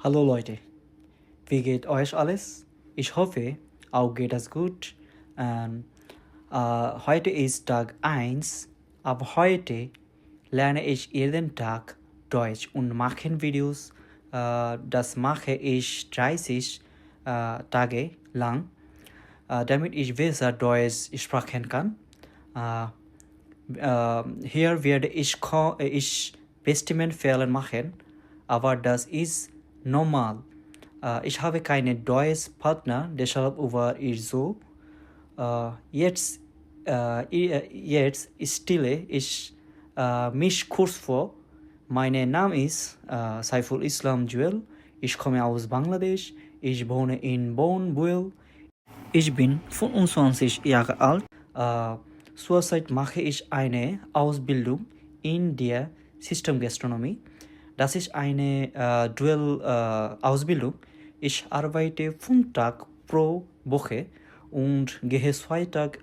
Hallo Leute, wie geht euch alles? Ich hoffe, auch geht es gut. Ähm, Heute ist Tag 1. Ab heute lerne ich jeden Tag Deutsch und mache Videos. Das mache ich 30 Tage lang, damit ich besser Deutsch sprechen kann. Äh, Hier werde ich Bestimmtfehler machen, aber das ist normal. Ich habe keinen Deutschpartner, deshalb war ich so. Jetzt stelle ich mich kurz vor. Mein Name ist Saiful Islam Jewel. Ich komme aus Bangladesch. Ich wohne in Bonn-Buell. Ich bin 25 Jahre alt. Äh, Zurzeit mache ich eine Ausbildung in der Systemgastronomie. Das ist eine Dual-Ausbildung. Ich arbeite 5 Tage pro Woche und gehe 2 Tage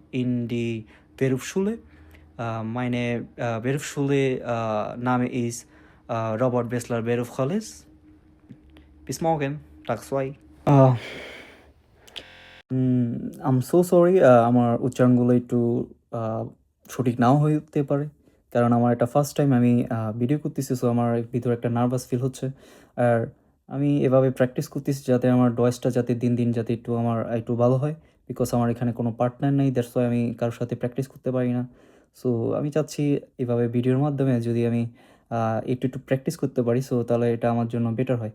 in die Berufsschule. Meine Berufsschule Name ist Robert Bessler Beruf College. Bis morgen, Tag 2. Um so sorry, আমার উচ্চারণগুলো একটু সঠিক নাও হতে পারে, কারণ আমার এটা first time আমি video করতেছি, সো আমার ভিতরে একটা নার্ভাস ফিল হচ্ছে। আর আমি এভাবে প্র্যাকটিস করতেছি যাতে আমার ভয়েসটা যাতে দিন দিন যাতে একটু আমার একটু ভালো হয়, বিকজ আমার এখানে কোনো পার্টনার নেই, দ্যাটস ওয়াই আমি কারোর সাথে প্র্যাকটিস করতে পারি না। সো আমি চাচ্ছি এভাবে ভিডিওর মাধ্যমে যদি আমি একটু একটু প্র্যাকটিস করতে পারি, সো তাহলে এটা আমার জন্য বেটার হয়।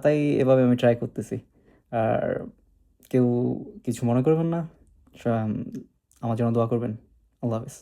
তাই এভাবে আমি ট্রাই করতেছি। আর কেউ কিছু মনে করবেন না, আমার জন্য দোয়া করবেন। আল্লাহ হাফেজ।